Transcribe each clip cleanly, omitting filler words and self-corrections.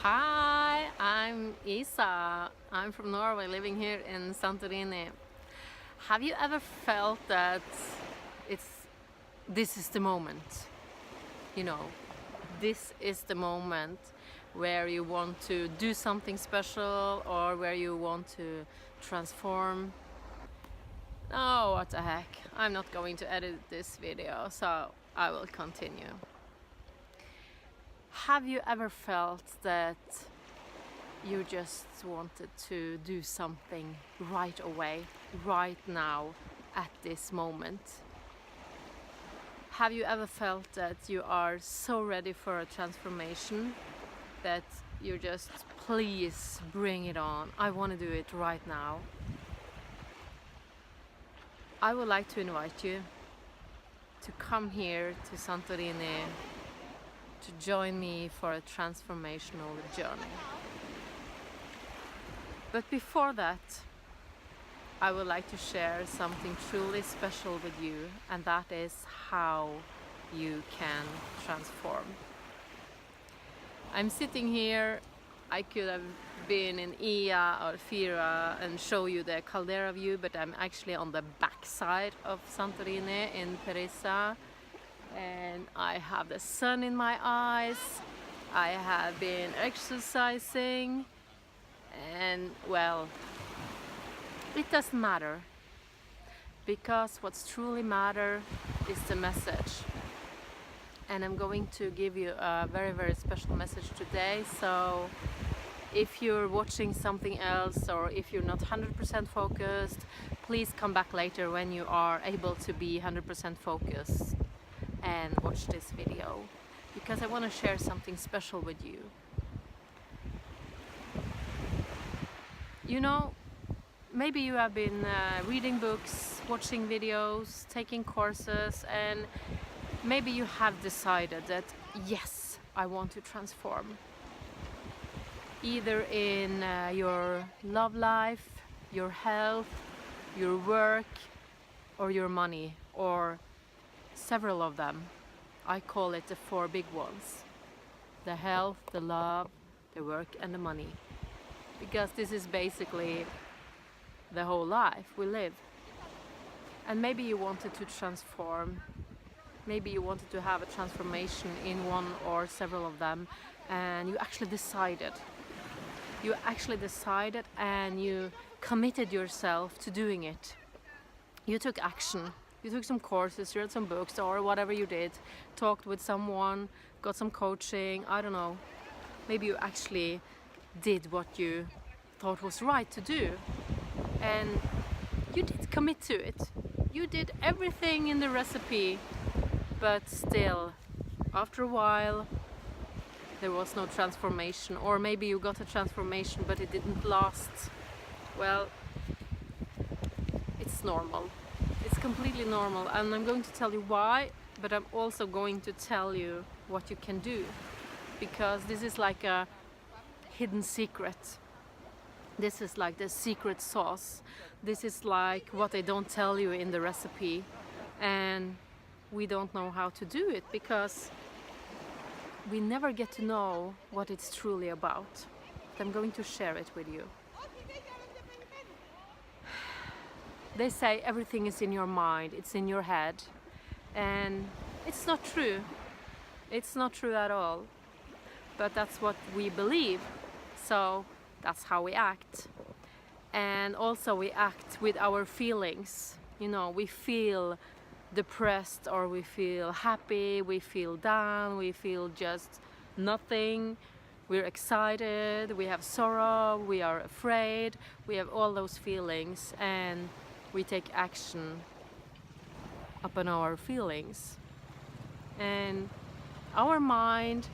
Hi, I'm Iisa. I'm from Norway, living here in Santorini. Have you ever felt that this is the moment? You know, this is the moment where you want to do something special or where you want to transform. Oh, what the heck. I'm not going to edit this video, so I will continue. Have you ever felt that you just wanted to do something right away, right now, at this moment? Have you ever felt that you are so ready for a transformation that you just, please bring it on, I want to do it right now? I would like to invite you to come here to Santorini to join me for a transformational journey. But before that, I would like to share something truly special with you, and that is how you can transform. I'm sitting here. I could have been in Iisa or Fira and show you the caldera view, but I'm actually on the backside of Santorini in Iisa, and I have the sun in my eyes. I have been exercising, and well, it doesn't matter, because what's truly matter is the message. And I'm going to give you a very, very special message today. So if you're watching something else, or if you're not 100% focused, please come back later when you are able to be 100% focused and watch this video, because I want to share something special with you. You know, maybe you have been reading books, watching videos, taking courses, and maybe you have decided that yes, I want to transform. Either in your love life, your health, your work, or your money, or several of them. I call it the 4 big ones: the health, the love, the work, and the money. Because this is basically the whole life we live. And maybe you wanted to transform. Maybe you wanted to have a transformation in one or several of them, and you actually decided. You actually decided and you committed yourself to doing it. You took action. You took some courses, you read some books, or whatever you did, talked with someone, got some coaching, I don't know. Maybe you actually did what you thought was right to do, and you did commit to it. You did everything in the recipe, but still, after a while, there was no transformation. Or maybe you got a transformation, but it didn't last. Well, it's normal. It's completely normal, and I'm going to tell you why, but I'm also going to tell you what you can do, because this is like a hidden secret. This is like the secret sauce. This is like what they don't tell you in the recipe, and we don't know how to do it because we never get to know what it's truly about. But I'm going to share it with you. They say everything is in your mind, it's in your head, and it's not true. It's not true at all. But that's what we believe, so that's how we act. And also we act with our feelings. You know, we feel depressed, or we feel happy, we feel down, we feel just nothing. We're excited, we have sorrow, we are afraid, we have all those feelings, and we take action upon our feelings. And our mind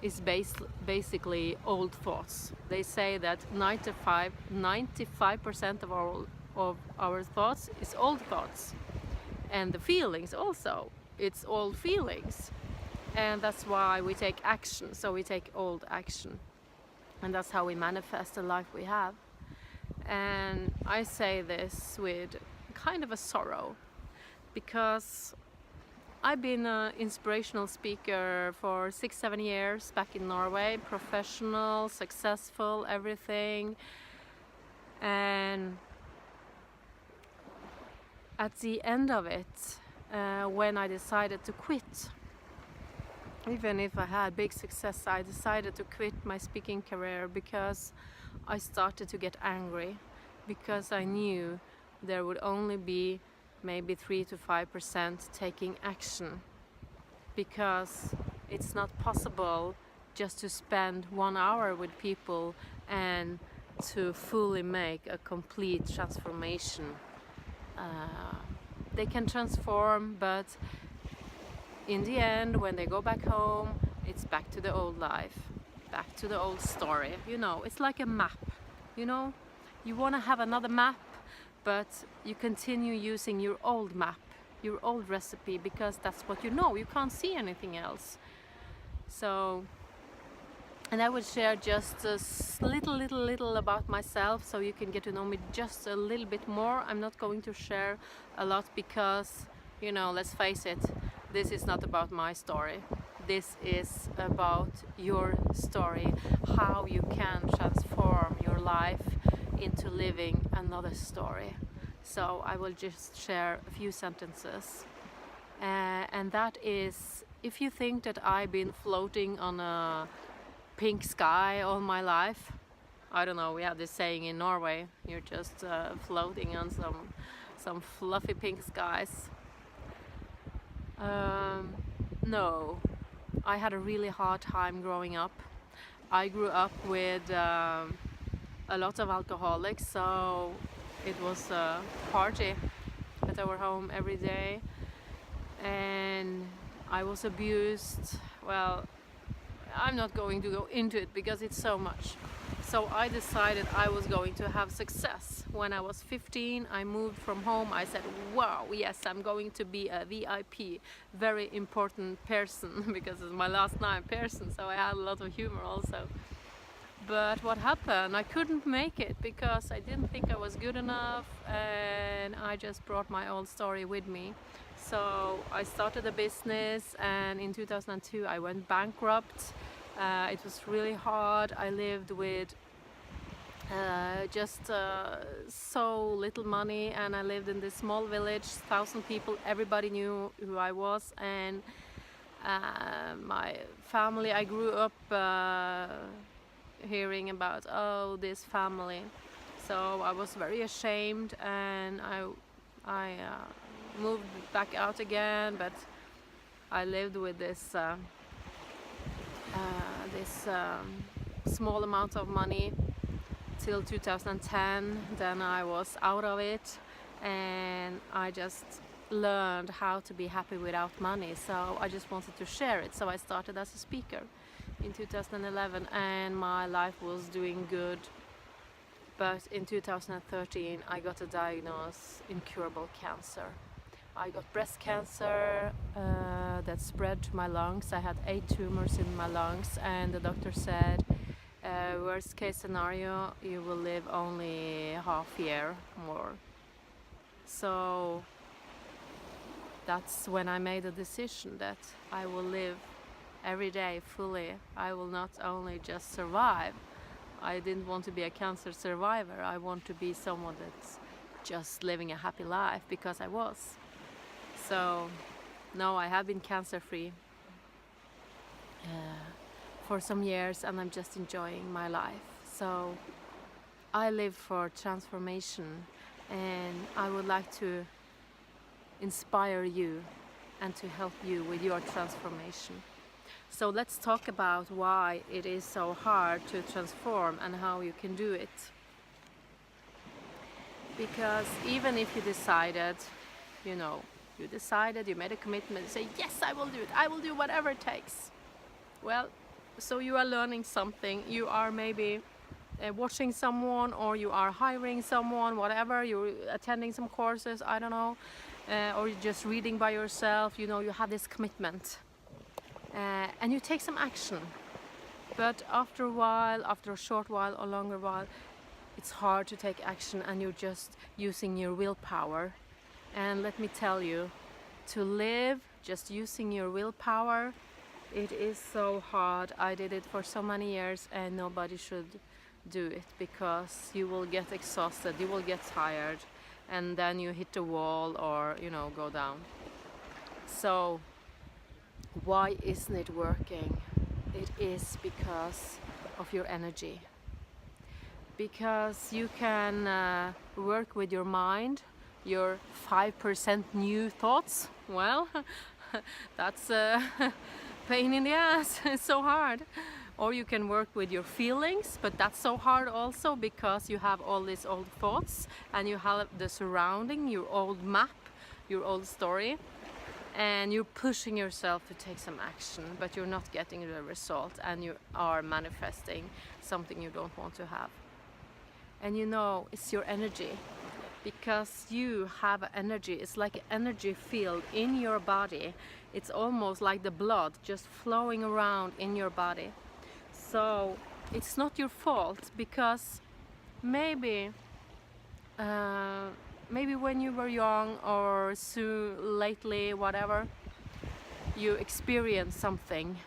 is basically old thoughts. They say that 95% of our thoughts is old thoughts. And the feelings also, it's old feelings. And that's why we take action, so we take old action. And that's how we manifest the life we have. And I say this with kind of a sorrow, because I've been an inspirational speaker for 6-7 years back in Norway, professional, successful, everything. And at the end of it, when I decided to quit, even if I had big success, I decided to quit my speaking career because I started to get angry, because I knew there would only be maybe 3 to 5% taking action, because it's not possible just to spend 1 hour with people and to fully make a complete transformation. They can transform, but in the end, when they go back home, it's back to the old life, back to the old story. You know, it's like a map. You know, you want to have another map, but you continue using your old map, your old recipe, because that's what you know. You can't see anything else. So, and I will share just a little about myself, so you can get to know me just a little bit more. I'm not going to share a lot because, you know, let's face it, this is not about my story. This is about your story, how you can transform your life into living another story. So I will just share a few sentences. And that is, if you think that I've been floating on a pink sky all my life, I don't know, we have this saying in Norway, you're just floating on some fluffy pink skies. No, I had a really hard time growing up. I grew up with a lot of alcoholics, so it was a party at our home every day, and I was abused. Well, I'm not going to go into it because it's so much. So I decided I was going to have success. When I was 15, I moved from home. I said, wow, yes, I'm going to be a VIP, very important person, because it's my last name, person, so I had a lot of humor also. But what happened? I couldn't make it because I didn't think I was good enough, and I just brought my old story with me. So I started a business, and in 2002 I went bankrupt. It was really hard. I lived with just so little money, and I lived in this small village, 1,000 people, everybody knew who I was, and my family, I grew up hearing about, oh, this family. So I was very ashamed, and I moved back out again, but I lived with this small amount of money till 2010. Then I was out of it, and I just learned how to be happy without money. So I just wanted to share it. So I started as a speaker in 2011, and my life was doing good. But in 2013 I got a diagnosis, incurable cancer. I got breast cancer that spread to my lungs. I had 8 tumors in my lungs, and the doctor said, worst case scenario, you will live only half year more. So that's when I made a decision that I will live every day fully. I will not only just survive. I didn't want to be a cancer survivor. I want to be someone that's just living a happy life, because I was. So no, I have been cancer free for some years, and I'm just enjoying my life. So I live for transformation, and I would like to inspire you and to help you with your transformation. So let's talk about why it is so hard to transform and how you can do it. Because even if you decided, you know, you made a commitment, say, yes, I will do it, I will do whatever it takes. Well, so you are learning something, you are maybe watching someone, or you are hiring someone, whatever, you're attending some courses, I don't know, or you're just reading by yourself, you know, you have this commitment. And you take some action, but after a short while or longer while, it's hard to take action, and you're just using your willpower. And let me tell you, to live just using your willpower. It is so hard. I did it for so many years, and nobody should do it, because you will get exhausted, you will get tired, and then you hit the wall or go down. So why isn't it working? It is because of your energy. Because you can work with your mind, your 5% new thoughts. Well, that's a pain in the ass. It's so hard. Or you can work with your feelings, but that's so hard also, because you have all these old thoughts and you have the surrounding, your old map, your old story, and you're pushing yourself to take some action, but you're not getting the result, and you are manifesting something you don't want to have. And it's your energy, because you have energy. It's like an energy field in your body. It's almost like the blood just flowing around in your body. So it's not your fault, because maybe when you were young, or lately, whatever, you experienced something.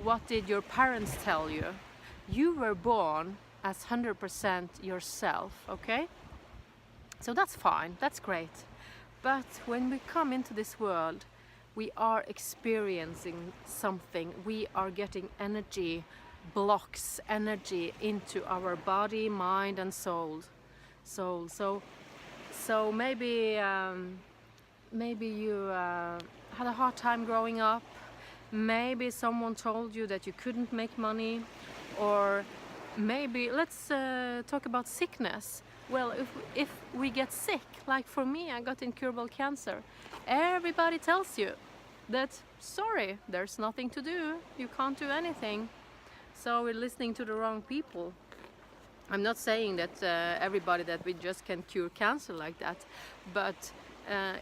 What did your parents tell you? You were born as 100% yourself, okay? So that's fine, that's great. But when we come into this world, we are experiencing something. We are getting energy blocks, energy into our body, mind, and soul. So maybe you had a hard time growing up. Maybe someone told you that you couldn't make money, or maybe let's talk about sickness. Well, if we get sick, like for me, I got incurable cancer. Everybody tells you that, sorry, there's nothing to do, you can't do anything. So we're listening to the wrong people. I'm not saying that everybody, that we just can cure cancer like that, but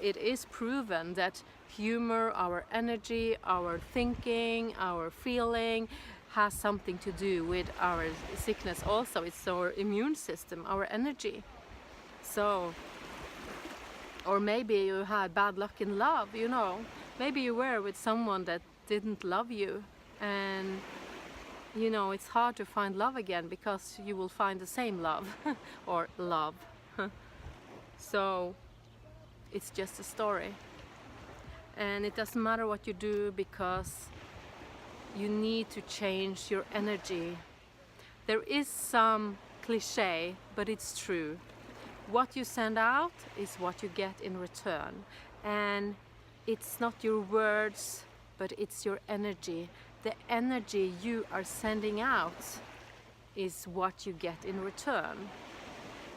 it is proven that humor, our energy, our thinking, our feeling has something to do with our sickness also. It's our immune system, our energy. So, or maybe you had bad luck in love, maybe you were with someone that didn't love you, and it's hard to find love again, because you will find the same love or love. So it's just a story, and it doesn't matter what you do, because you need to change your energy. There is some cliche, but it's true. What you send out is what you get in return, and it's not your words, but it's your energy. The energy you are sending out is what you get in return.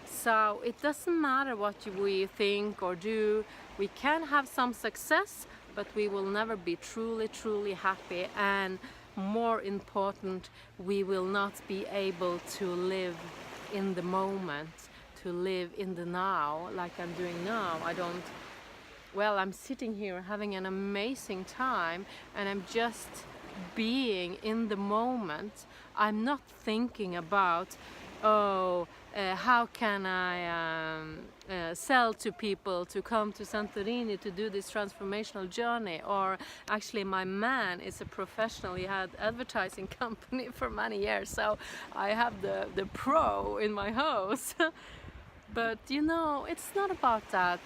So it doesn't matter what we think or do. We can have some success, but we will never be truly happy, and more important, we will not be able to live in the moment, to live in the now, like I'm doing now. I'm sitting here having an amazing time, and I'm just being in the moment. I'm not thinking about, how can I sell to people to come to Santorini to do this transformational journey. Or actually, my man is a professional. He had advertising company for many years, so I have the pro in my house. But it's not about that.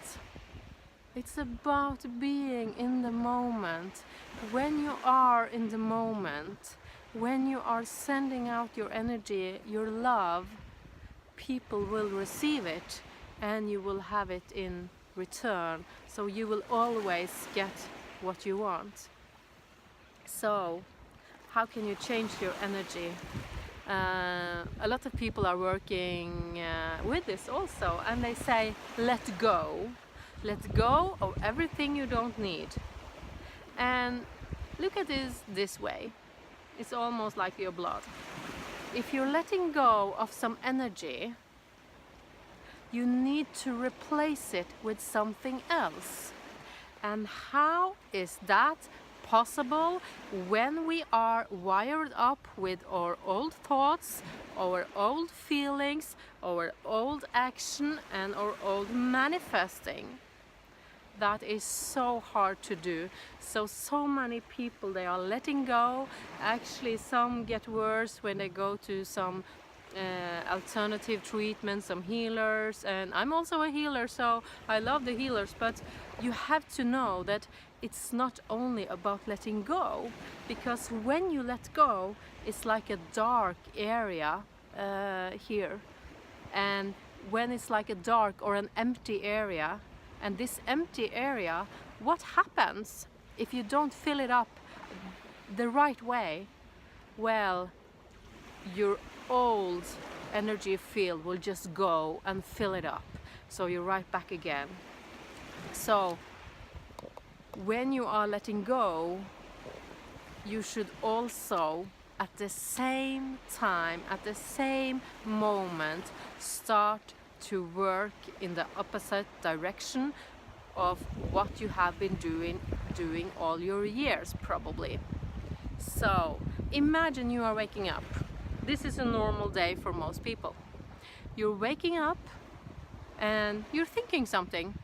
It's about being in the moment. When you are in the moment, when you are sending out your energy, your love, people will receive it, and you will have it in return. So you will always get what you want. So how can you change your energy? A lot of people are working with this also, and they say, let go of everything you don't need. And look at this way. It's almost like your blood. If you're letting go of some energy, you need to replace it with something else. And how is that possible when we are wired up with our old thoughts, our old feelings, our old action, and our old manifesting? that is so hard to do. So many people, they are letting go. Actually, some get worse when they go to some alternative treatments, some healers, and I'm also a healer, so I love the healers, but you have to know that it's not only about letting go, because when you let go, it's like a dark area here, and when it's like a dark or an empty area, and this empty area, what happens if you don't fill it up the right way? Well, your old energy field will just go and fill it up, so you're right back again. So when you are letting go, you should also at the same time, at the same moment, start to work in the opposite direction of what you have been doing all your years probably. So imagine you are waking up. This is a normal day for most people. You're waking up and you're thinking something.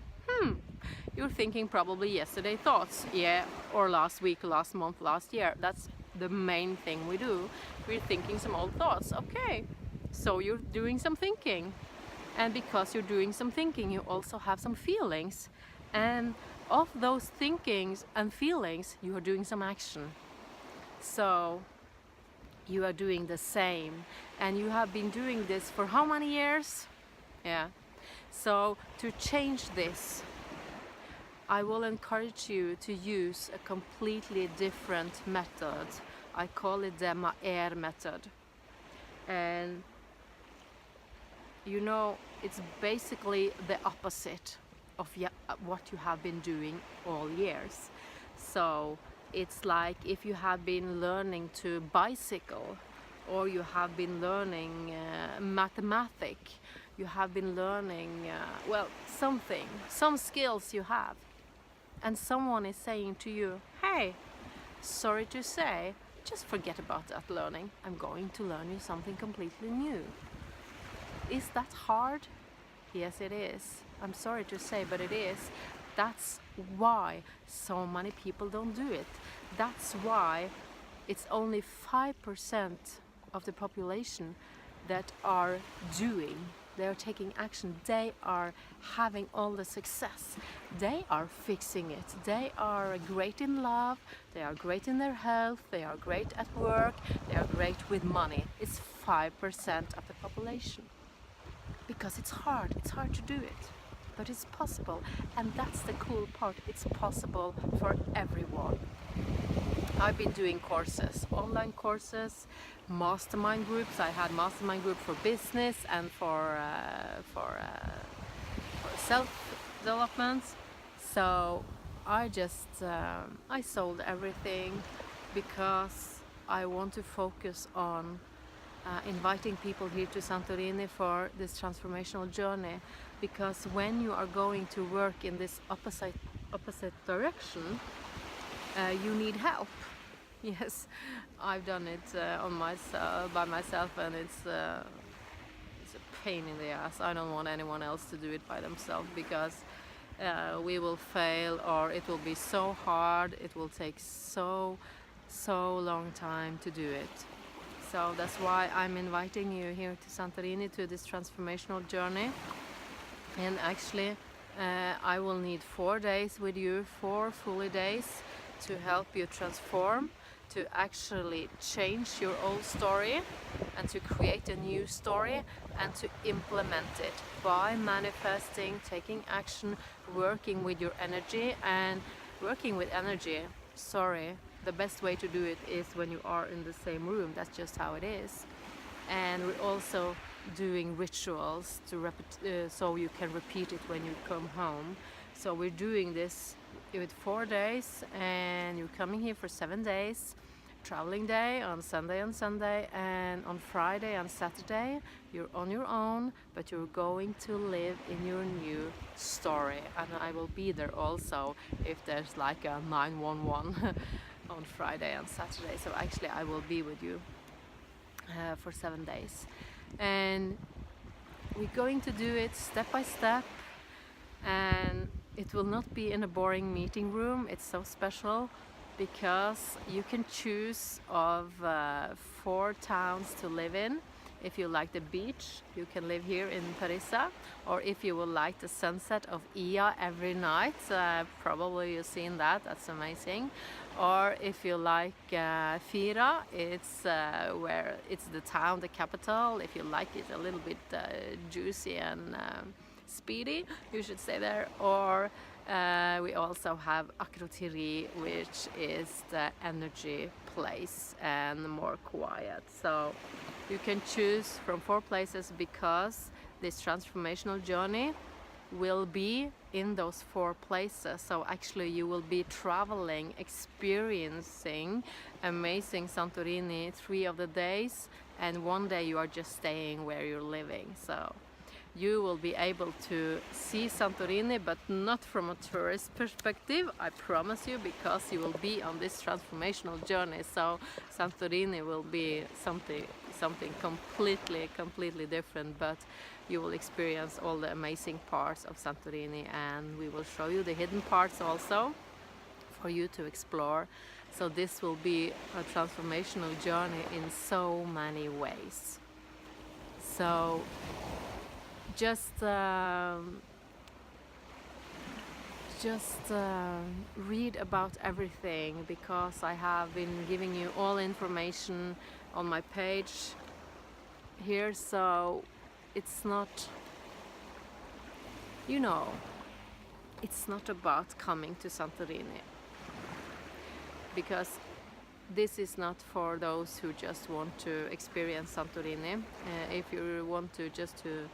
You're thinking probably yesterday thoughts, yeah, or last week, last month, last year. That's the main thing we do. We're thinking some old thoughts. Okay, so you're doing some thinking, and because you're doing some thinking, you also have some feelings, and of those thinkings and feelings, you are doing some action. So you are doing the same, and you have been doing this for how many years? Yeah. So to change this, I will encourage you to use a completely different method. I call it the Maer method. And you know, it's basically the opposite of what you have been doing all years. So it's like if you have been learning to bicycle, or you have been learning mathematics, you have been learning, well, some skills you have. And someone is saying to you, hey, sorry to say, just forget about that learning. I'm going to learn you something completely new. Is that hard? Yes, it is. I'm sorry to say, but it is. That's why so many people don't do it. That's why it's only 5% of the population that are doing. They are taking action. They are having all the success. They are fixing it. They are great in love. They are great in their health. They are great at work. They are great with money. It's 5% of the population. Because it's hard. It's hard to do it. But it's possible. And that's the cool part. It's possible for everyone. I've been doing courses, online courses, mastermind groups. I had mastermind group for business and for self-development. So I just I sold everything because I want to focus on inviting people here to Santorini for this transformational journey. Because when you are going to work in this opposite direction, you need help. Yes, I've done it by myself, and it's a pain in the ass. I don't want anyone else to do it by themselves, because we will fail, or it will be so hard. It will take so long time to do it. So that's why I'm inviting you here to Santorini to this transformational journey. And actually, I will need 4 days with you, 4 full days, to help you transform, to actually change your old story and to create a new story and to implement it by manifesting, taking action, working with your energy. And working with energy, the best way to do it is when you are in the same room. That's just how it is. And we're also doing rituals so you can repeat it when you come home. So we're doing this with 4 days, and you're coming here for 7 days. Traveling day on Sunday and Sunday, and on Friday and Saturday you're on your own, but you're going to live in your new story. And I will be there also if there's like a 911 on Friday and Saturday. So actually I will be with you for 7 days, and we're going to do it step by step. And It will not be in a boring meeting room. It's so special because you can choose of 4 towns to live in. If you like the beach, you can live here in Parisa, or if you would like the sunset of Iisa every night, probably you've seen that, that's amazing. Or if you like Fira, it's where it's the town, the capital. If you like it a little bit juicy and speedy, you should stay there. Or we also have Akrotiri, which is the energy place and more quiet. So you can choose from 4 places because this transformational journey will be in those 4 places. So actually you will be traveling, experiencing amazing Santorini 3 of the days, and 1 day you are just staying where you're living. So you will be able to see Santorini, but not from a tourist perspective, I promise you, because you will be on this transformational journey. So Santorini will be something completely different, but you will experience all the amazing parts of Santorini, and we will show you the hidden parts also for you to explore. So this will be a transformational journey in so many ways. So just read about everything, because I have been giving you all information on my page here. So it's not, it's not about coming to Santorini, because this is not for those who just want to experience Santorini. If you want to just to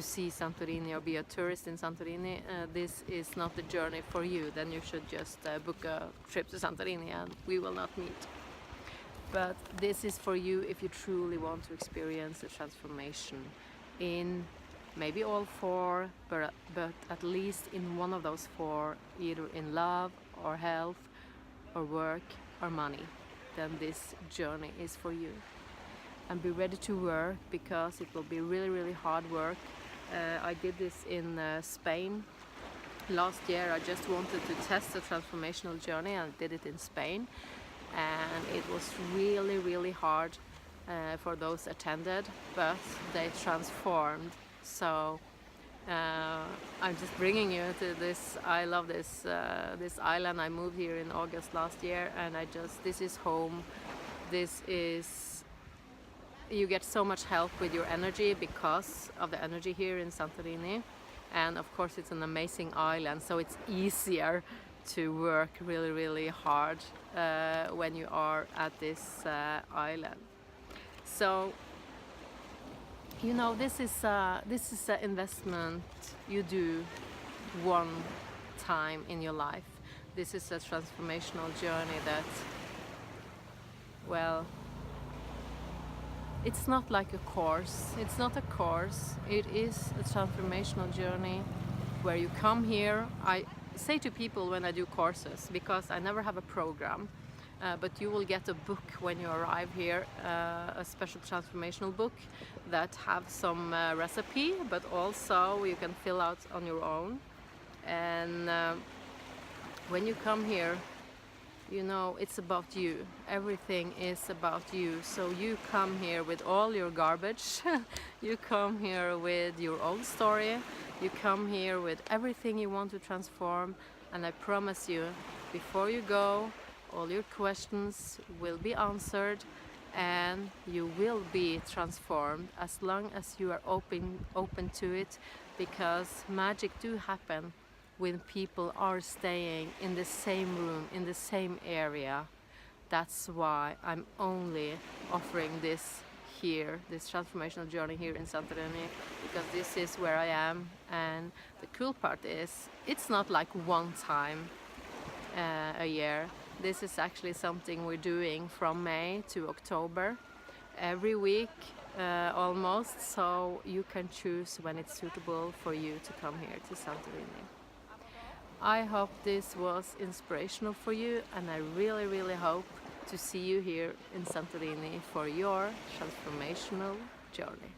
see Santorini or be a tourist in Santorini, this is not the journey for you. Then you should just book a trip to Santorini and we will not meet. But this is for you if you truly want to experience a transformation in maybe all 4, but at least in one of those 4, either in love or health or work or money. Then this journey is for you. And be ready to work, because it will be really hard work. I did this in Spain last year. I just wanted to test the transformational journey and did it in Spain, and it was really hard for those attended, but they transformed. So I'm just bringing you to this. I love this this island. I moved here in August last year, and this is home. This is, you get so much help with your energy because of the energy here in Santorini, and of course it's an amazing island, so it's easier to work really hard when you are at this island. So this is an investment you do 1 time in your life. This is a transformational journey that, well, it's not like a course. It's not a course. It is a transformational journey where you come here. I say to people when I do courses, because I never have a program, but you will get a book when you arrive here, a special transformational book that have some recipe, but also you can fill out on your own. And when you come here, it's about you. Everything is about you. So you come here with all your garbage. You come here with your old story. You come here with everything you want to transform. And I promise you, before you go, all your questions will be answered and you will be transformed, as long as you are open to it, because magic do happen when people are staying in the same room, in the same area. That's why I'm only offering this here, this transformational journey here in Santorini, because this is where I am. And the cool part is, it's not like 1 time a year. This is actually something we're doing from May to October, every week almost, so you can choose when it's suitable for you to come here to Santorini. I hope this was inspirational for you, and I really hope to see you here in Santorini for your transformational journey.